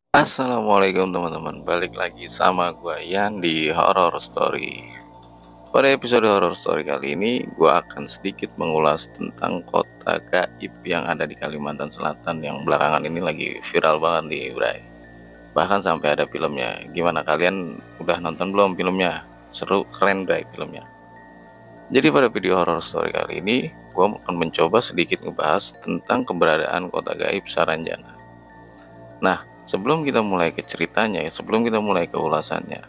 Assalamualaikum teman-teman, balik lagi sama gua Ian di Horror Story. Pada episode Horror Story kali ini, gua akan sedikit mengulas tentang kota gaib yang ada di Kalimantan Selatan yang belakangan ini lagi viral banget nih, Bray. Bahkan sampai ada filmnya. Gimana kalian udah nonton belum filmnya? Seru, keren Bray filmnya. Jadi pada video Horror Story kali ini, gua akan mencoba sedikit ngebahas tentang keberadaan kota gaib Saranjana. Nah, sebelum kita mulai ke ceritanya ya, sebelum kita mulai ke ulasannya,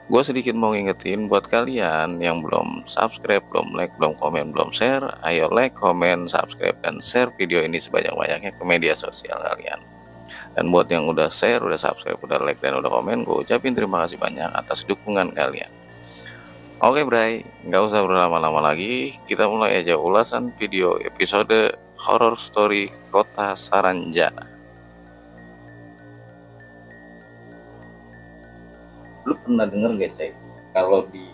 gue sedikit mau ngingetin buat kalian yang belum subscribe, belum like, belum komen, belum share, ayo like, komen, subscribe, dan share video ini sebanyak-banyaknya ke media sosial kalian. Dan buat yang udah share, udah subscribe, udah like, dan udah komen, gue ucapin terima kasih banyak atas dukungan kalian. Oke Bray, nggak usah berlama-lama lagi, kita mulai aja ulasan video episode Horror Story Kota Saranjana. Lu pernah denger gak cek kalau di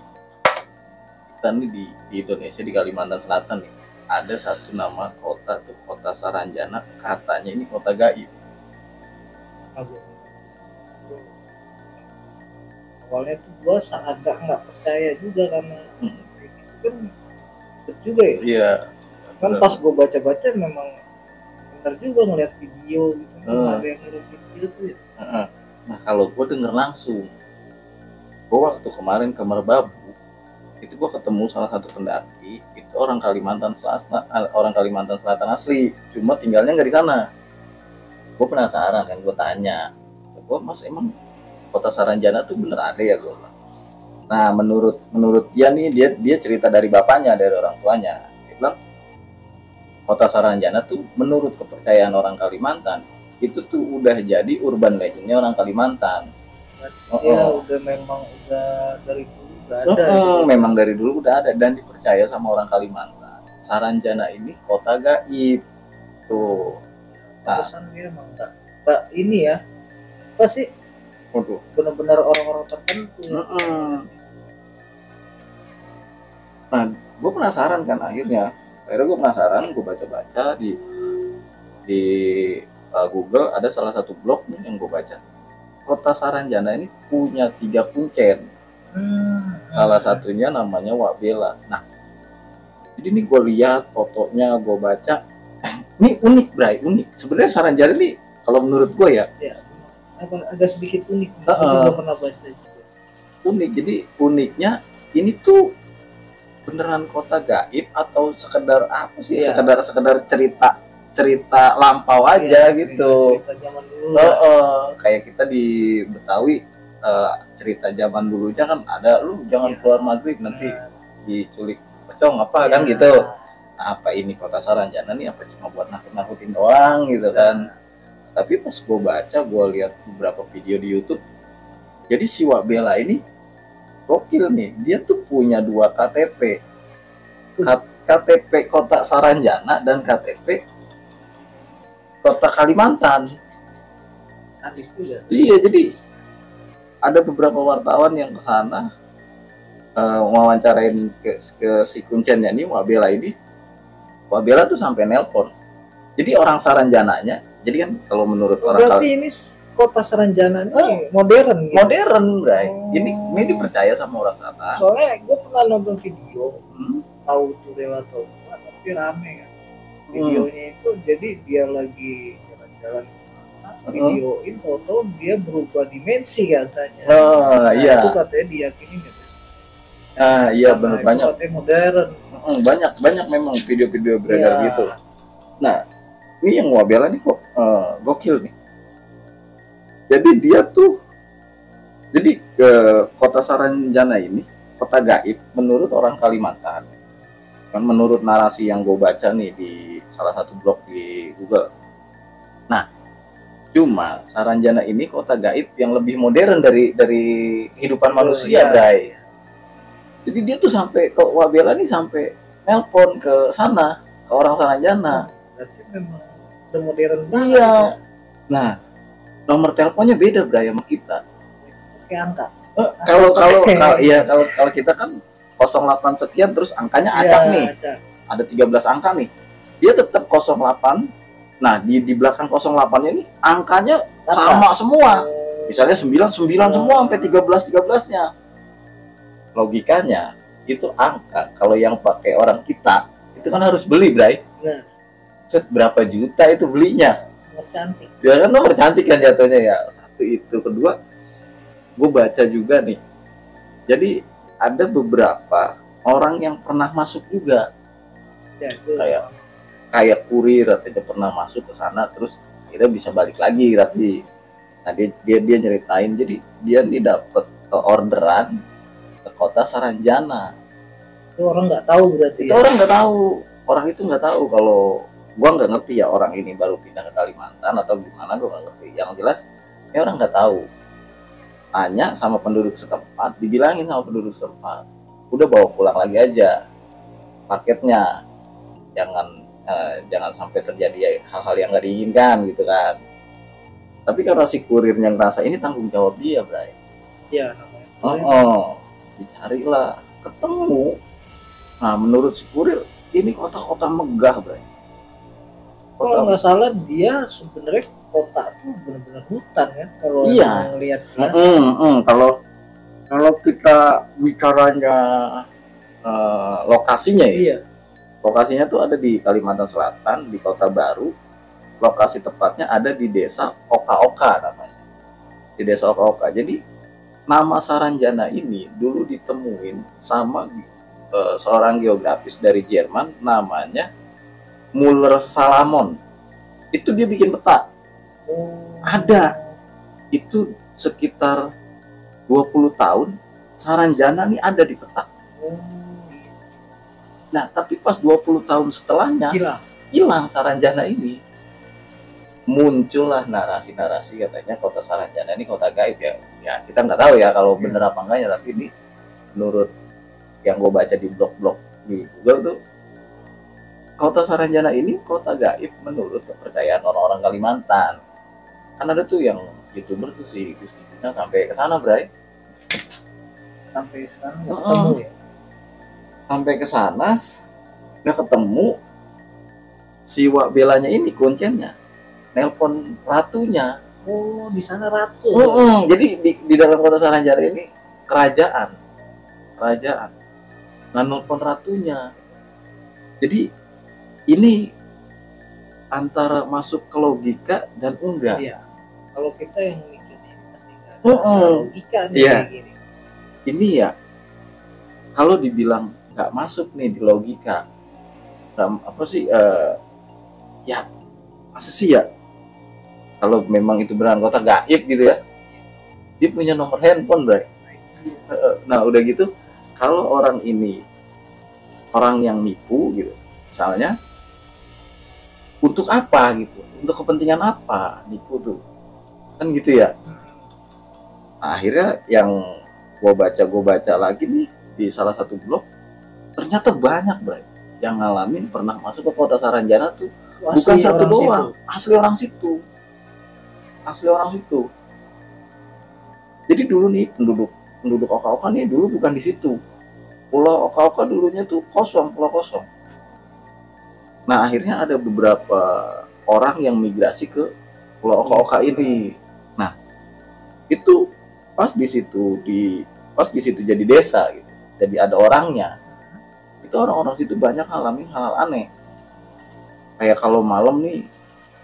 kita nih di Indonesia, di Kalimantan Selatan nih, ada satu nama kota tuh, kota Saranjana, katanya ini kota gaib. Awalnya tuh gue sangat nggak percaya juga karena kayak gitu kan ribet juga ya. Iya, Kan pas gue baca-baca memang benar juga ngeliat video gitu, ada yang ngirim video tuh ya. Nah kalau gue denger langsung, gue waktu kemarin ke Merbabu itu gue ketemu salah satu pendaki, itu orang Kalimantan Selatan asli, cuma tinggalnya nggak di sana. Gue penasaran kan, gue tanya, gue mas emang kota Saranjana tuh bener ada ya gue. Nah menurut dia nih, dia cerita dari bapaknya, dari orang tuanya, dia bilang kota Saranjana tuh menurut kepercayaan orang Kalimantan itu tuh udah jadi urban legendnya orang Kalimantan. Udah memang udah dari dulu udah ada. Memang dari dulu udah ada dan dipercaya sama orang Kalimantan. Saranjana ini kota gaib tuh. Pesan dia emang enggak ini ya, apa sih? Benar-benar orang-orang tertentu. Nah, gue penasaran kan akhirnya gue penasaran, gue baca-baca di Google, ada salah satu blog nih yang gue baca. Kota Saranjana ini punya 3 kuncen. Salah satunya namanya Wak Bela. Nah, jadi ini gue lihat fotonya, gue baca, ini unik Bray, unik. Sebenarnya Saranjana ini kalau menurut gue ya, agak sedikit unik. Gue juga pernah baca juga. Unik. Jadi uniknya ini tuh beneran kota gaib atau sekedar apa sih? Ya. Sekedar cerita lampau aja gitu. Cerita zaman dulu. Kayak kita di Betawi, cerita zaman dulunya kan ada, lu jangan keluar maghrib nanti diculik pocong apa kan gitu. Nah, apa ini kota Saranjana nih apa cuma buat nakut-nakutin doang gitu kan? Tapi pas gue baca, gue lihat beberapa video di YouTube, jadi si Wak Bela ini gokil nih, dia tuh punya 2 KTP, KTP kota Saranjana dan KTP kota Kalimantan. Iya, jadi ada beberapa wartawan yang ke sana wawancarain ke si kuncennya nih, Wak Bela ini. Wak Bela tuh sampai nelpon. Jadi orang Saranjananya, jadi kan kalau menurut orang berarti ini kota Saranjana ini modern gitu. Modern, Bray. Ini dipercaya sama orang sana. Soalnya gue pernah nonton video, tahu tuh lewat tapi rame kan. Videonya itu jadi dia lagi jalan-jalan, videoin foto dia berubah dimensi katanya. Iya. Itu katanya diyakini gitu. Iya benar, banyak. Katanya modern. Banyak memang video-video beredar gitu. Nah, ini yang Wak Bela nih kok gokil nih. Jadi dia tuh, jadi kota Saranjana ini kota gaib menurut orang Kalimantan. Kan menurut narasi yang gue baca nih di salah satu blog di Google. Nah, cuma Saranjana ini kota gaib yang lebih modern dari kehidupan manusia, Bray. Jadi dia tuh sampai ke Wak Bela nih sampai nelpon ke sana, ke orang Saranjana. Berarti memang udah modern banget. Iya. Nah, nomor teleponnya beda Bray sama kita. Pakai angka. Kalau kita kan 08 sekian terus angkanya acak nih. Ada 13 angka nih. Dia tetap 08. Nah, di belakang 08-nya ini angkanya sama semua. Misalnya 9 semua sampai 13-13-nya. Logikanya itu angka. Kalau yang pakai orang kita itu kan harus beli, Bray. Nah, Berapa juta itu belinya? nomor cantik. Dia kan nomor cantik kan jatuhnya ya. Satu itu, kedua gue baca juga nih. Jadi ada beberapa orang yang pernah masuk juga. Ya, itu Kayak kurir atau pernah masuk ke sana terus akhirnya bisa balik lagi, tapi nah dia nyeritain jadi dia nih dapet orderan ke kota Saranjana. itu orang nggak tahu berarti. Itu orang nggak tahu, orang itu nggak tahu. Kalau gua nggak ngerti ya, orang ini baru pindah ke Kalimantan atau gimana gua nggak ngerti. Yang jelas ini orang nggak tahu. Tanya sama penduduk setempat, dibilangin sama penduduk setempat, udah bawa pulang lagi aja paketnya, jangan sampai terjadi hal-hal yang nggak diinginkan gitu kan. Tapi karena si kurir yang ngerasa ini tanggung jawab dia, Bray. Iya, namanya. Dicarilah, ketemu. Nah, menurut si kurir ini kota-kota megah, Bray. Kalau nggak salah dia sebenarnya kota tuh benar-benar hutan kan kalau Iya. ngelihat. Kalau kita bicaranya lokasinya ya. Iya. Lokasinya tuh ada di Kalimantan Selatan, di Kota Baru. Lokasi tepatnya ada di desa Oka-Oka namanya. Di desa Oka-Oka. Jadi nama Saranjana ini dulu ditemuin sama seorang geografis dari Jerman namanya Muller Salamon. Itu dia bikin peta. Ada. Itu sekitar 20 tahun Saranjana nih ada di peta. Nah, tapi pas 20 tahun setelahnya hilang Saranjana ini. Muncullah narasi-narasi katanya kota Saranjana ini kota gaib ya. Ya, kita nggak tahu ya kalau bener apa enggaknya, tapi ini menurut yang gue baca di blog-blog di Google tuh, kota Saranjana ini kota gaib menurut kepercayaan orang-orang Kalimantan. Kan ada tuh yang YouTuber tuh si Gustina sampai ke sana, Bray. Sampai sana ketemu ya. Sampai ke sana nggak ketemu, si Wak Belanya ini kuncinya nelpon ratunya. Di sana ratu. Jadi di dalam kota Saranjana ini kerajaan. Nah, nelpon ratunya. Jadi ini antara masuk ke logika dan enggak. Iya. Kalau kita yang mikir ini pasti nggak ada logika nih kayak gini. Ini ya kalau dibilang nggak masuk nih di logika, apa sih? Ya masa sih ya? Kalau memang itu beneran kota gaib gitu ya, dia punya nomor handphone, Bray. Nah udah gitu, kalau orang ini orang yang nipu gitu, misalnya untuk apa gitu, untuk kepentingan apa nipu tuh, kan gitu ya. Nah, akhirnya yang gue baca lagi nih di salah satu blog, ternyata banyak, Bray, yang ngalamin pernah masuk ke kota Saranjana tuh bukan satu doang, asli orang situ. Jadi dulu nih penduduk Oka-Oka nih dulu bukan di situ. Pulau Oka-Oka dulunya tuh pulau kosong. Nah, akhirnya ada beberapa orang yang migrasi ke Pulau Oka-Oka ini. Nah, itu pas di situ jadi desa gitu. Jadi ada orangnya. Itu orang-orang situ banyak ngalamin hal aneh. Kayak kalau malam nih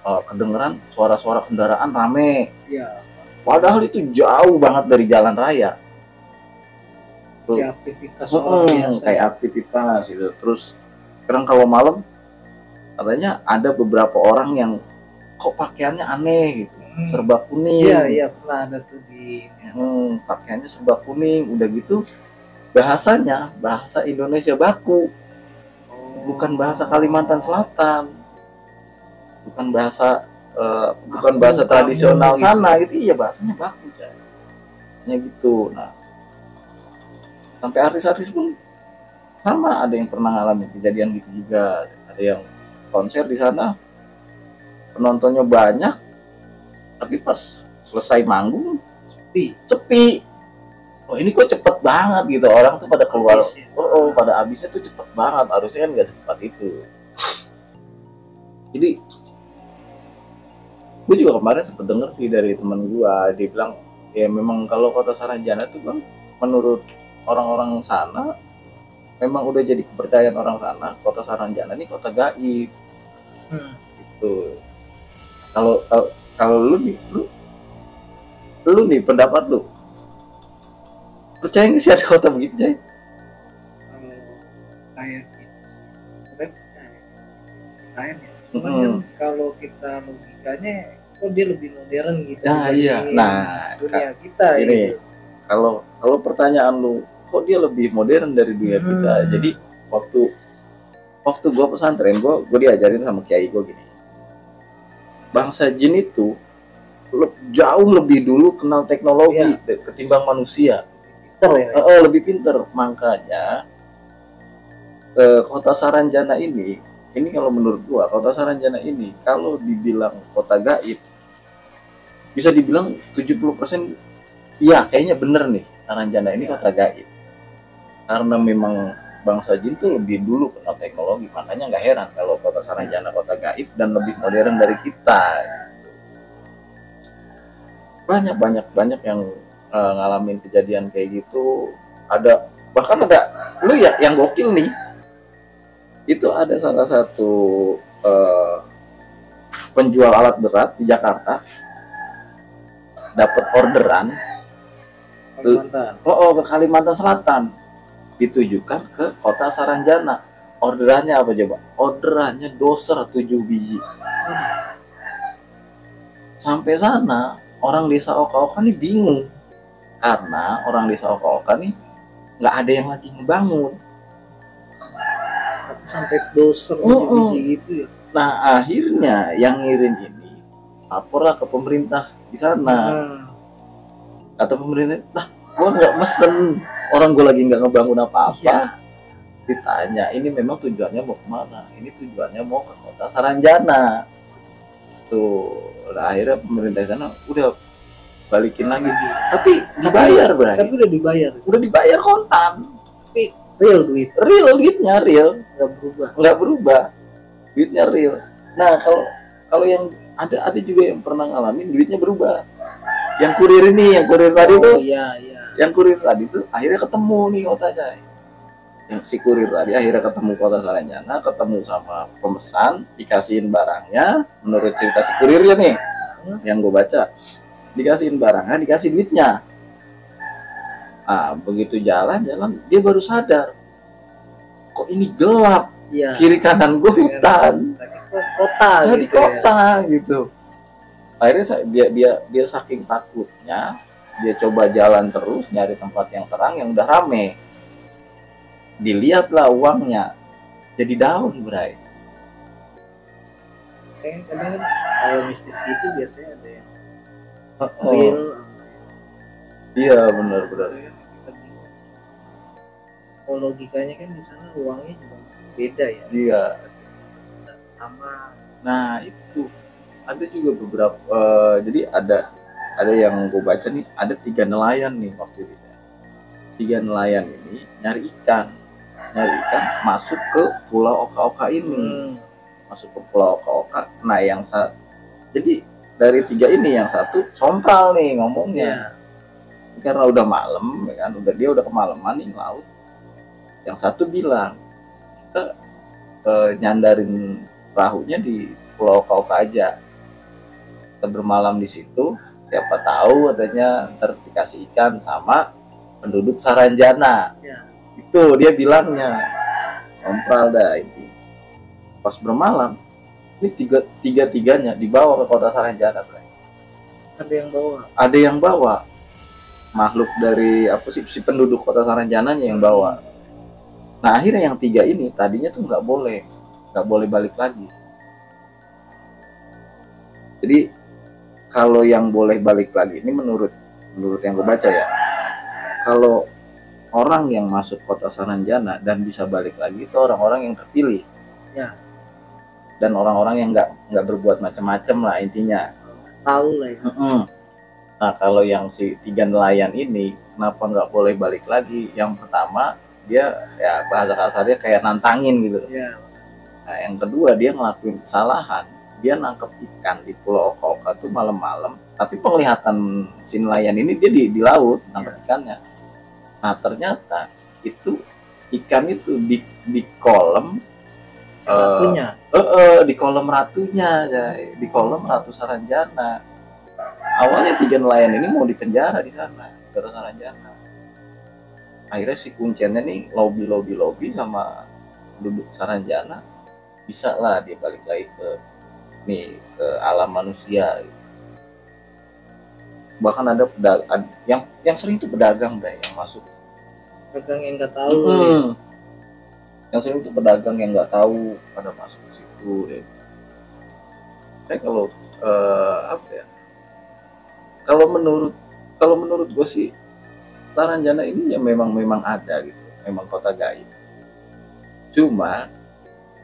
kedengeran suara-suara kendaraan rame. Iya. Padahal itu jauh banget dari jalan raya. Kayak aktivitas orang biasa. Kayak aktivitas gitu. Terus sekarang kalau malam katanya ada beberapa orang yang kok pakaiannya aneh gitu, serba kuning. Iya pernah ada tuh di. Pakaiannya serba kuning, udah gitu bahasanya bahasa Indonesia baku, bukan bahasa Kalimantan Selatan, bukan bahasa tradisional sana gitu. Iya, bahasanya baku ya gitu. Nah, sampai artis-artis pun sama, ada yang pernah ngalamin kejadian gitu juga. Ada yang konser di sana penontonnya banyak, tapi pas selesai manggung sepi. Oh, ini kok cepet banget gitu, orang tuh pada keluar. Pada habisnya tuh cepet banget, harusnya kan nggak secepat itu. Jadi Gue juga kemarin sempet denger sih dari temen gue, dia bilang ya memang kalau kota Saranjana tuh bang, menurut orang-orang sana memang udah jadi kepercayaan orang sana, kota Saranjana ini kota gaib. Gitu. Kalau kalau kalau lu nih, lu nih pendapat lu, percaya nggak sih ada kota begitu, Cay? Kayak gitu kayak ya. Cuman kan kalau kita logikanya kok dia lebih modern gitu iya. Nah, dunia kita ini gitu. Kalau pertanyaan lu, kok dia lebih modern dari dunia kita? Jadi waktu gue pesantren, gue diajarin sama kiai gue gini, bangsa jin itu jauh lebih dulu kenal teknologi ketimbang manusia. Lebih pinter. Makanya kota Saranjana ini kalau menurut gua, kota Saranjana ini kalau dibilang kota gaib, bisa dibilang 70% iya kayaknya bener nih, Saranjana ini kota gaib. Karena memang bangsa jin tuh lebih dulu kenal teknologi, makanya nggak heran kalau kota Saranjana kota gaib dan lebih modern dari kita. Banyak yang ngalamin kejadian kayak gitu. Bahkan ada lu ya yang gokil nih, itu ada salah satu penjual alat berat di Jakarta dapat orderan ke Kalimantan Selatan, ditujukan ke kota Saranjana. Orderannya apa coba? Orderannya doser 7 biji. Sampai sana orang desa Oka-Oka nih bingung, karena orang desa Oka-Oka nih nggak ada yang lagi ngebangun. Sampai doser biji gitu ya. Nah akhirnya yang ngirim ini laporlah ke pemerintah di sana. Kata pemerintah, nah gue nggak mesen, orang gue lagi nggak ngebangun apa-apa. Ditanya, ini memang tujuannya mau kemana? Ini tujuannya mau ke kota Saranjana. Tuh, akhirnya pemerintah di sana udah balikin lagi. Tapi dibayar, Bray. Tapi udah dibayar kontan. Tapi real duitnya nggak berubah, duitnya real. Nah kalau yang ada juga yang pernah ngalamin duitnya berubah. Yang kurir tadi tuh, yang kurir tadi tuh akhirnya ketemu nih kotanya. Yang si kurir tadi akhirnya ketemu kota Saranjana, ketemu sama pemesan, dikasihin barangnya. Menurut cerita si kurirnya nih, yang gue baca, dikasihin barangnya, dikasih duitnya. Begitu jalan dia baru sadar, kok ini gelap, kiri kanan gue hutan, tadi kota gitu. Akhirnya dia saking takutnya, dia coba jalan terus nyari tempat yang terang yang udah rame. Dilihatlah uangnya jadi daun, Bray. Kadang kalau mistis itu biasanya ada yang real. Iya benar. Kalau logikanya kan di sana uangnya juga beda ya. Iya. Sama. Nah itu ada juga beberapa. Jadi ada yang gue baca nih, ada 3 nelayan nih waktu itu. 3 nelayan ini nyari ikan masuk ke Pulau Oka-Oka ini. Masuk ke Pulau Oka-Oka. Nah jadi dari 3 ini yang satu sompral nih ngomongnya. Karena udah malam, ya kan, dia udah kemalaman nih laut. Yang satu bilang, kita nyandarin perahunya di Pulau Oka-Oka aja. Kita bermalam di situ, siapa tahu katanya ntar dikasih ikan sama penduduk Saranjana. Itu dia bilangnya. Sompral dah ini. Pas bermalam, ini tiga-tiganya dibawa ke kota Saranjana. Ada yang bawa. Makhluk dari si penduduk kota Saranjananya yang bawa. Nah akhirnya yang 3 ini tadinya tuh nggak boleh balik lagi. Jadi kalau yang boleh balik lagi ini menurut yang gue baca ya, kalau orang yang masuk kota Saranjana dan bisa balik lagi itu orang-orang yang terpilih. Dan orang-orang yang nggak berbuat macam-macam lah intinya. Tahu lah ya. Nah kalau yang si 3 nelayan ini kenapa nggak boleh balik lagi? Yang pertama dia ya bahasa kasarnya kayak nantangin gitu. Nah yang kedua dia ngelakuin kesalahan dia nangkep ikan di Pulau Oka-Oka tuh malam-malam, tapi penglihatan si nelayan ini dia di laut nangkep ikannya. Nah ternyata itu ikan itu di kolam Ratunya. di kolam ratunya ya, di kolam Ratu Saranjana. Awalnya 3 nelayan ini mau dipenjara di sana, Ratu Saranjana. Akhirnya si Kunciannya nih lobby sama penduduk Saranjana, bisa lah dia balik lagi ke alam manusia. Bahkan ada pedagang yang sering tuh pedagang deh yang masuk. Pedagang yang nggak tahu. Ya. Yang sering tuh pedagang yang nggak tahu pada masuk ke situ. Ya. Saya kalau apa ya? Kalau menurut gue sih Saranjana ini ya memang ada gitu, memang kota gaib. Cuma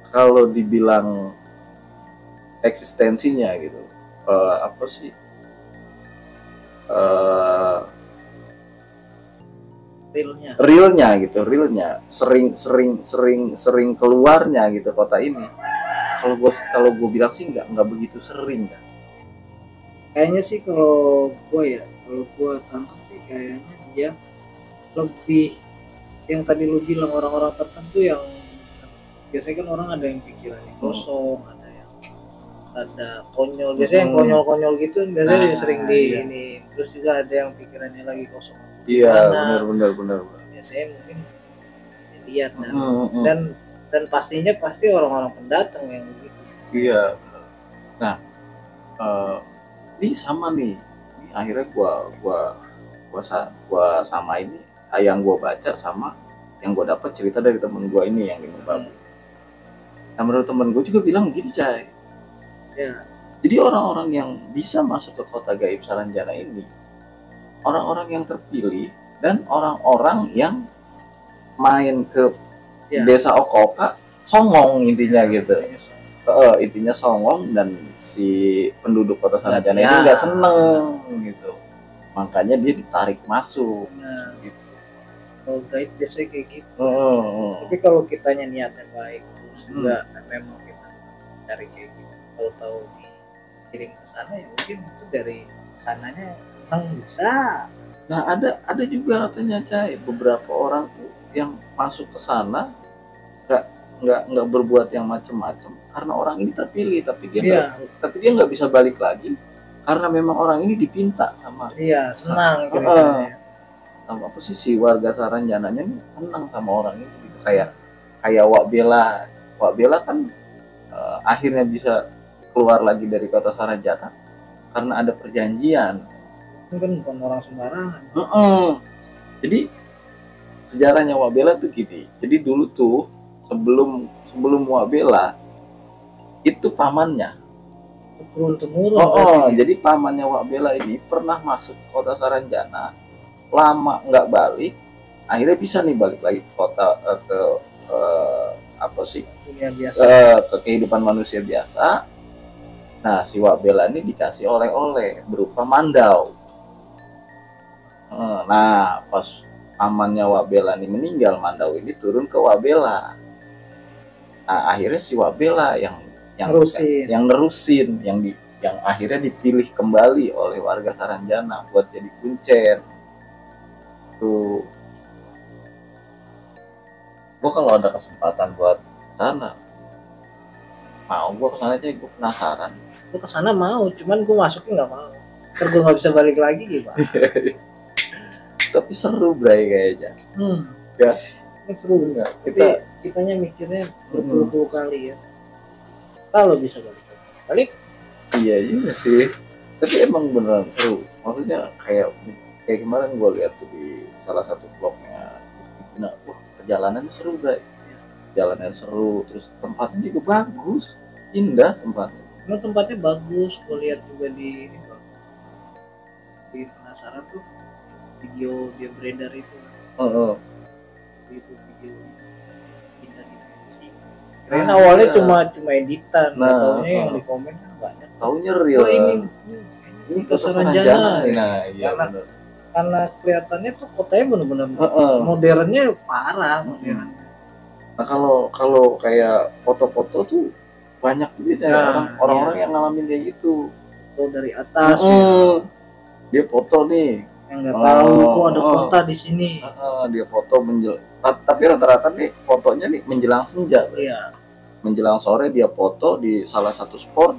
kalau dibilang eksistensinya gitu, apa sih? Realnya sering keluarnya gitu kota ini. Kalau gue bilang sih nggak begitu sering kan. Kayaknya sih kalau gue tangkap sih kayaknya dia lebih yang tadi lu bilang orang-orang tertentu yang biasanya kan orang ada yang pikirannya kosong, ada konyol, biasanya yang konyol-konyol gitu biasanya sering ini, terus juga ada yang pikirannya lagi kosong. Iya, benar. Biasanya mungkin bisa lihat dan pastinya pasti orang-orang pendatang yang begitu. Iya. Nah, ini sama nih. Ini akhirnya gua sama ini yang gua baca sama yang gua dapat cerita dari temen gua ini yang di Merbabu. Nah, menurut temen gua juga bilang gitu, Cai. Ya. Jadi orang-orang yang bisa masuk ke kota gaib Saranjana ini orang-orang yang terpilih dan orang-orang yang main ke desa Oka-Oka songong intinya gitu. Intinya songong dan si penduduk kota Saranjana ini nggak seneng gitu. Makanya dia ditarik masuk. Gitu. Kalau gaib biasanya kayak gitu. Tapi kalau kitanya niatnya baik terus juga memang kita cari kayak gitu. Tahu-tahu dikirim ke sana ya mungkin itu dari sananya senang bisa. Nah ada juga katanya Cai beberapa orang tuh yang masuk ke sana nggak berbuat yang macam-macam karena orang ini terpilih tapi dia nggak bisa balik lagi karena memang orang ini dipinta sama senang sama apa sih si warga Saranjananya nih senang sama orang ini gitu. Kayak Wak Bella kan akhirnya bisa keluar lagi dari kota Saranjana karena ada perjanjian. Itu kan bukan orang sembarangan. Jadi sejarahnya Wak Bella tuh gini. Jadi dulu tuh sebelum Wak Bella itu pamannya. Turun-temurun. Jadi pamannya Wak Bella ini pernah masuk kota Saranjana, lama nggak balik, akhirnya bisa nih balik lagi ke kota ke kehidupan manusia biasa. Nah si Wak Bella ini dikasih oleh-oleh berupa mandau. Nah pas pamannya Wak Bella ini meninggal, mandau ini turun ke Wak Bella. Nah akhirnya si Wak Bella yang nerusin, yang akhirnya dipilih kembali oleh warga Saranjana buat jadi kuncen. Tuh, gue kalau ada kesempatan buat sana, mau gue kesana aja, gue penasaran. Gue kesana mau, cuman gue masuknya nggak mau. Ntar gue nggak bisa balik lagi gimana? Tapi seru bray kayaknya. Ya. Seru nggak? Kitanya mikirnya berpuluh-puluh kali ya. Kalau bisa balik. Iya juga sih. Tapi emang beneran seru. Maksudnya kayak kemarin gue lihat tuh di salah satu vlognya. Nah, perjalanannya seru bray. Jalannya seru, terus tempatnya juga bagus, indah tempatnya. Tempatnya bagus, gue lihat juga di penasaran tuh video dia beredar itu. Itu video pindah dimensi. Karena awalnya cuma editan, taunya yang di komen kan banyak. Taunya real. Ini ke Saranjana. Nah, iya benar. Karena kelihatannya tuh kotanya benar-benar modernnya parah modernnya. Nah kalau kayak foto-foto tuh banyak juga orang-orang yang ngalamin kayak gitu. Foto dari atas ya. Dia foto nih Yang nggak tahu kok ada kota di sini. Dia foto tapi rata-rata nih fotonya nih menjelang senja. Iya. Menjelang sore dia foto di salah satu spot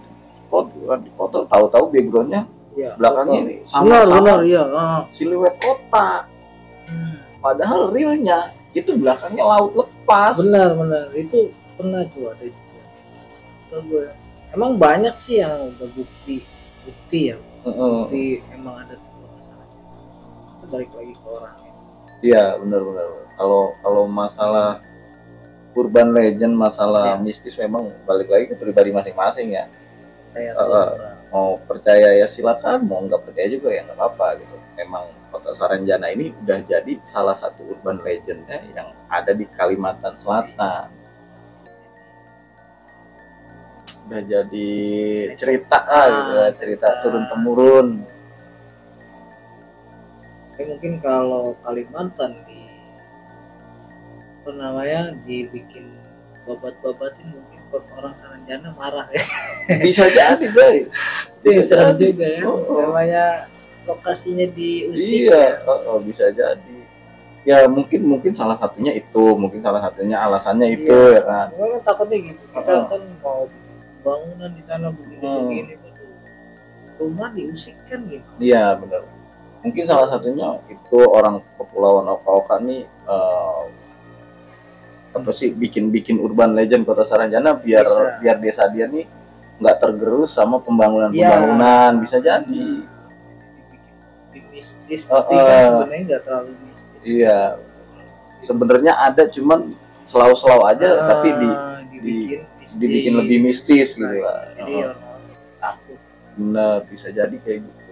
di foto, tahu-tahu backgroundnya belakangnya ini sama iya. Siluet kota. Padahal realnya itu belakangnya laut lepas. Benar itu pernah tuh ada juga. Emang banyak sih yang udah bukti ya. Bukti emang ada itu balik lagi ke orangnya. Iya benar. Kalau masalah urban legend, masalah mistis memang balik lagi ke pribadi masing-masing ya. Mau percaya ya silakan, mau nggak percaya juga ya nggak apa-apa gitu. Memang Kota Saranjana ini udah jadi salah satu urban legendnya yang ada di Kalimantan Selatan. Udah jadi cerita gitu ya, cerita turun temurun. Mungkin kalau Kalimantan dibikin babat-babatin, mungkin orang Saranjana marah ya. Bisa jadi Bray. Bisa juga ya. Namanya lokasinya diusik. Iya, bisa jadi. Ya mungkin salah satunya itu, mungkin salah satunya alasannya itu ya kan. Memang takutnya gitu. Kita kan mau bangunan di sana begini rumah diusik kan gitu. Iya benar. Mungkin salah satunya itu orang Kepulauan Oka-Oka nih bikin urban legend Kota Saranjana biar desa dia nih nggak tergerus sama pembangunan bisa jadi. Mistis, tapi kan sebenarnya nggak terlalu mistis. Iya, sebenarnya ada cuman selau-selau aja tapi dibikin lebih mistis gitu lah. Jadi orang takut. Benar, bisa jadi kayak gitu.